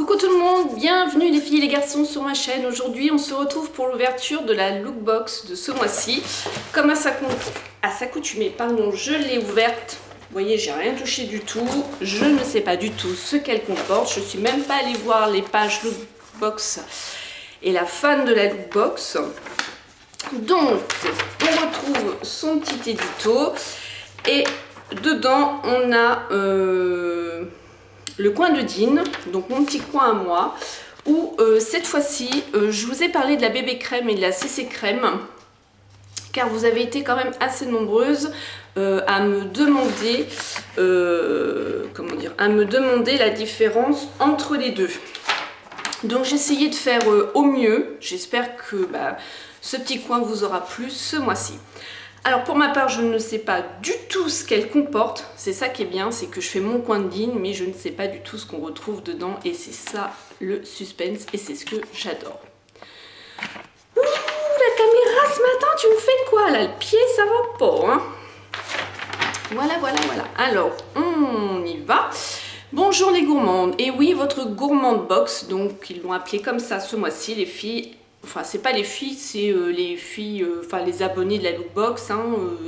Coucou tout le monde, bienvenue les filles et les garçons sur ma chaîne. Aujourd'hui on se retrouve pour l'ouverture de la lookbox de ce mois-ci. Comme à s'accoutumer, je l'ai ouverte. Vous voyez, j'ai rien touché du tout. Je ne sais pas du tout ce qu'elle comporte. Je suis même pas allée voir les pages lookbox et la fan de la lookbox. Donc on retrouve son petit édito et dedans on a le coin de Dean, donc mon petit coin à moi, où cette fois-ci, je vous ai parlé de la bébé crème et de la CC crème, car vous avez été quand même assez nombreuses à me demander, la différence entre les deux. Donc j'ai essayé de faire au mieux. J'espère que ce petit coin vous aura plu ce mois-ci. Alors pour ma part, je ne sais pas du tout ce qu'elle comporte. C'est ça qui est bien, c'est que je fais mon coin de Dean, mais je ne sais pas du tout ce qu'on retrouve dedans. Et c'est ça le suspense, et c'est ce que j'adore. Ouh, la caméra ce matin, tu me fais quoi là? Le pied, ça va pas, hein? Voilà. Alors, on y va. Bonjour les gourmandes. Et oui, votre gourmande box, donc ils l'ont appelé comme ça ce mois-ci, les filles. Enfin, c'est pas les filles, c'est les filles, les abonnés de la lookbox.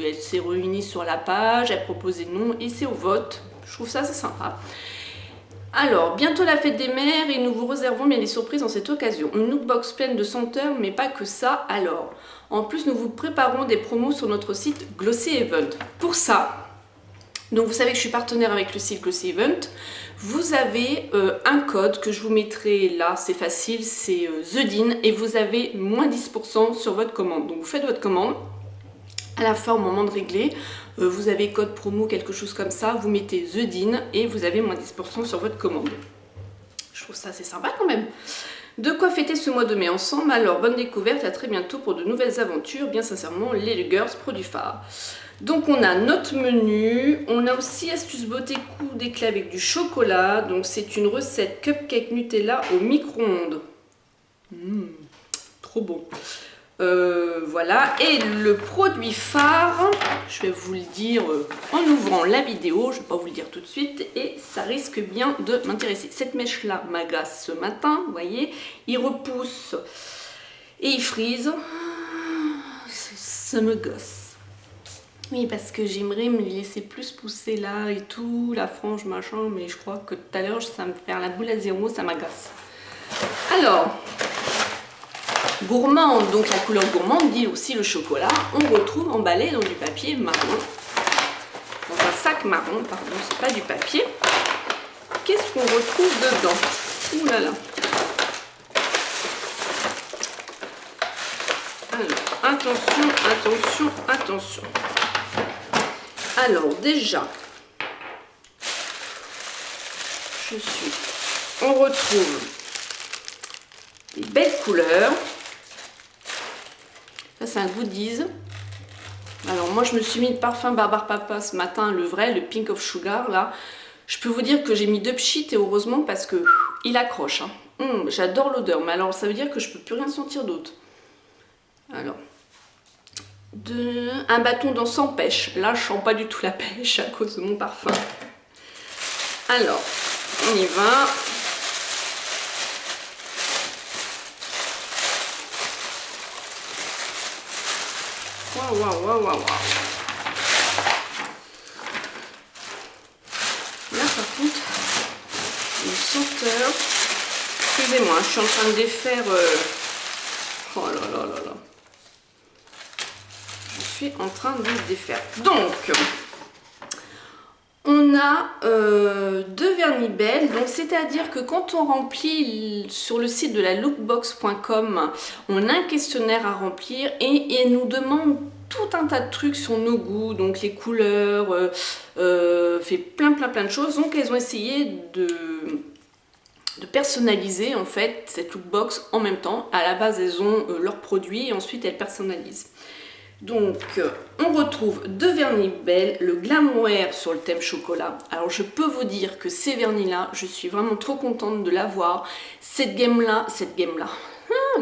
Elles s'est réunies sur la page, elles proposent des noms et c'est au vote. Je trouve ça assez sympa. Alors, bientôt la fête des mères et nous vous réservons bien des surprises en cette occasion. Une lookbox pleine de senteurs, mais pas que ça. Alors, en plus, nous vous préparons des promos sur notre site Glossy Event. Pour ça, donc vous savez que je suis partenaire avec le site Glossy Event. Vous avez un code que je vous mettrai là, c'est facile, c'est The Dean et vous avez moins 10% sur votre commande. Donc vous faites votre commande, à la fin au moment de régler, vous avez code promo, quelque chose comme ça, vous mettez The Dean et vous avez moins 10% sur votre commande. Je trouve ça assez sympa quand même. De quoi fêter ce mois de mai ensemble? Alors bonne découverte, à très bientôt pour de nouvelles aventures, bien sincèrement les Girls produits phares. Donc on a notre menu, on a aussi astuce beauté coup d'éclat avec du chocolat. Donc c'est une recette cupcake Nutella au micro-ondes. Trop bon. Voilà, et le produit phare, je vais vous le dire en ouvrant la vidéo, je ne vais pas vous le dire tout de suite, et ça risque bien de m'intéresser. Cette mèche-là m'agace ce matin, vous voyez, il repousse et il frise, ça me gosse. Oui, parce que j'aimerais me les laisser plus pousser là et tout, la frange, machin, mais je crois que tout à l'heure, ça me fait la boule à zéro, ça m'agace. Alors, gourmande, donc la couleur gourmande dit aussi le chocolat, on retrouve emballé dans du papier marron, dans un sac marron, pardon, c'est pas du papier. Qu'est-ce qu'on retrouve dedans? Ouh là là. Alors, attention. Alors déjà, on retrouve des belles couleurs. Ça c'est un goodies. Alors moi je me suis mis de parfum Barbare Papa ce matin, le vrai, le Pink of Sugar là. Je peux vous dire que j'ai mis 2 pchits et heureusement parce que il accroche. J'adore l'odeur, mais alors ça veut dire que je peux plus rien sentir d'autre. Alors. Un bâton dans sans pêche. Là, je sens pas du tout la pêche à cause de mon parfum. Alors, on y va. Waouh. Là, par contre, une senteur. Excusez-moi, je suis en train de défaire. Oh là là. En train de défaire. Donc on a 2 vernibelles, donc c'est à dire que quand on remplit sur le site de la lookbox.com, on a un questionnaire à remplir et elle nous demande tout un tas de trucs sur nos goûts, donc les couleurs, fait plein de choses. Donc elles ont essayé de personnaliser en fait cette lookbox en même temps. À la base elles ont leurs produits et ensuite elles personnalisent. Donc, on retrouve 2 vernis-belles, le Glamware sur le thème chocolat. Alors, je peux vous dire que ces vernis-là, je suis vraiment trop contente de l'avoir. Cette gamme-là,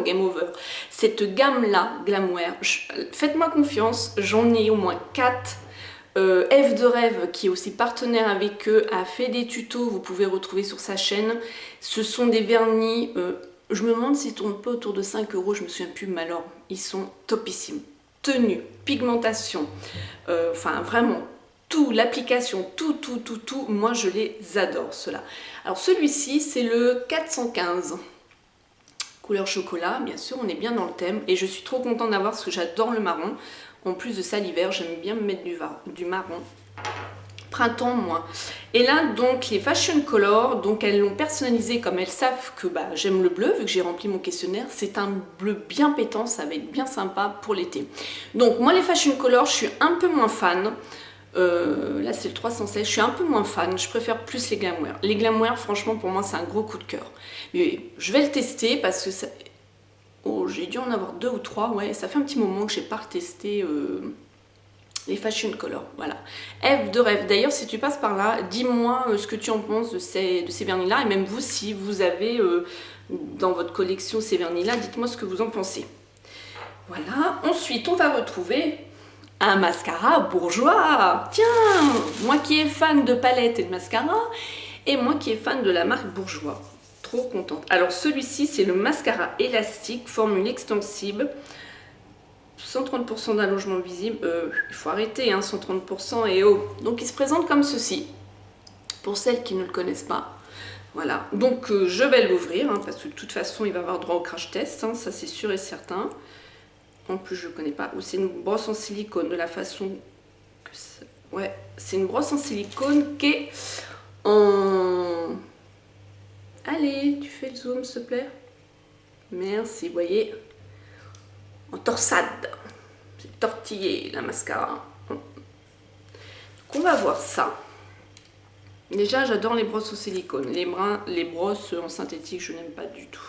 game over, cette gamme-là, Glamware, faites-moi confiance, j'en ai au moins 4 Eve de Rêve, qui est aussi partenaire avec eux, a fait des tutos, vous pouvez retrouver sur sa chaîne. Ce sont des vernis, je me demande s'ils tournent pas autour de 5 €, je me souviens plus, mais alors, ils sont topissimes. Tenue, pigmentation, enfin vraiment tout, l'application, tout, moi je les adore ceux-là. Alors celui-ci c'est le 415, couleur chocolat, bien sûr, on est bien dans le thème et je suis trop contente d'avoir parce que j'adore le marron. En plus de ça l'hiver j'aime bien me mettre du marron. Printemps moins. Et là donc les Fashion Color, donc elles l'ont personnalisé comme elles savent que j'aime le bleu vu que j'ai rempli mon questionnaire. C'est un bleu bien pétant, ça va être bien sympa pour l'été. Donc moi les Fashion Color je suis un peu moins fan. Là c'est le 316, je suis un peu moins fan, je préfère plus les Glamwear. Les Glamwear franchement pour moi c'est un gros coup de cœur. Mais je vais le tester parce que ça... Oh, j'ai dû en avoir 2 ou 3, ouais, ça fait un petit moment que j'ai pas retesté les Fashion Color, voilà. Eve de Rêve, d'ailleurs si tu passes par là, dis-moi ce que tu en penses de ces vernis-là, et même vous si vous avez dans votre collection ces vernis-là, dites-moi ce que vous en pensez. Voilà, ensuite on va retrouver un mascara bourgeois. Tiens, moi qui est fan de palettes et de mascara, et moi qui est fan de la marque Bourjois. Trop contente. Alors celui-ci, c'est le mascara élastique, formule extensible. 130% d'allongement visible. Il faut arrêter, hein, 130% et oh. Donc il se présente comme ceci. Pour celles qui ne le connaissent pas. Voilà. Donc je vais l'ouvrir, hein, parce que de toute façon, il va avoir droit au crash test. Hein, ça, c'est sûr et certain. En plus je ne connais pas, ou c'est une brosse en silicone de la façon que ça... Ouais, c'est une brosse en silicone qui est en... Allez, tu fais le zoom s'il te plaît. Merci, vous voyez, en torsade. C'est tortillé la mascara. Donc on va voir ça. Déjà j'adore les brosses en silicone, les brosses en synthétique je n'aime pas du tout.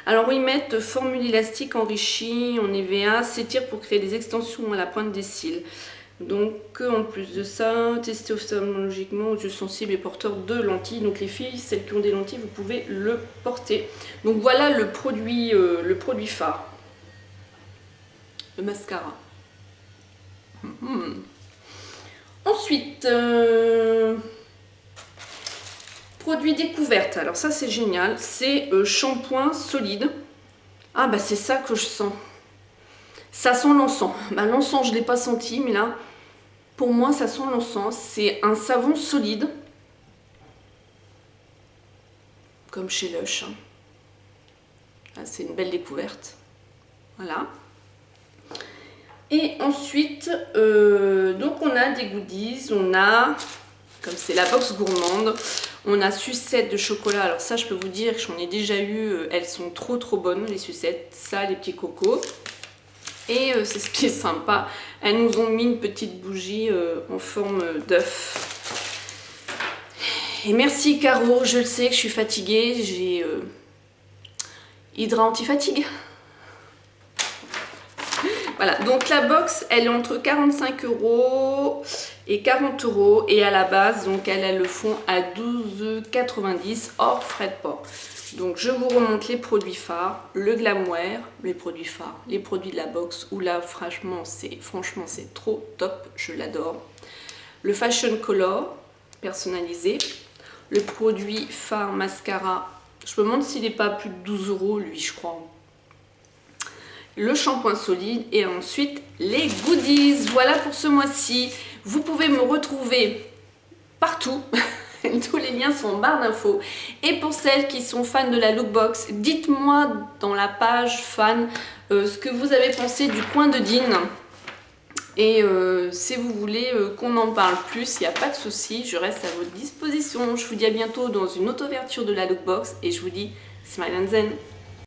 Alors ils mettent formule élastique enrichie en EVA, s'étire pour créer des extensions à la pointe des cils. Donc en plus de ça, testé ophtalmologiquement aux yeux sensibles et porteurs de lentilles. Donc les filles, celles qui ont des lentilles, vous pouvez le porter. Donc voilà le produit phare. Le mascara. Ensuite, produit découverte. Alors ça c'est génial, c'est shampoing solide. Ah bah c'est ça que je sens. Ça sent l'encens. Bah, l'encens je ne l'ai pas senti, mais là pour moi ça sent l'encens. C'est un savon solide. Comme chez Lush. Ah, c'est une belle découverte. Voilà. Et ensuite, donc on a des goodies, on a, comme c'est la box gourmande, on a sucettes de chocolat. Alors ça je peux vous dire que j'en ai déjà eu, elles sont trop bonnes les sucettes, ça les petits cocos. Et c'est ce qui est sympa, elles nous ont mis une petite bougie en forme d'œuf. Et merci Caro, je le sais que je suis fatiguée, j'ai Hydra anti-fatigue. Voilà, donc la box, elle est entre 45 € et 40 € et à la base, donc elle le fond à 12,90 € hors frais de port. Donc je vous remonte les produits phares, le Glamwear, les produits phares, les produits de la box où là franchement c'est trop top, je l'adore. Le Fashion Color personnalisé, le produit phare mascara, je me demande s'il n'est pas à plus de 12 € lui je crois. Le shampoing solide et ensuite les goodies. Voilà pour ce mois-ci. Vous pouvez me retrouver partout. Tous les liens sont en barre d'infos. Et pour celles qui sont fans de la lookbox, dites-moi dans la page fan ce que vous avez pensé du coin de Dean. Et si vous voulez qu'on en parle plus, il n'y a pas de souci, je reste à votre disposition. Je vous dis à bientôt dans une autre ouverture de la lookbox et je vous dis smile and zen.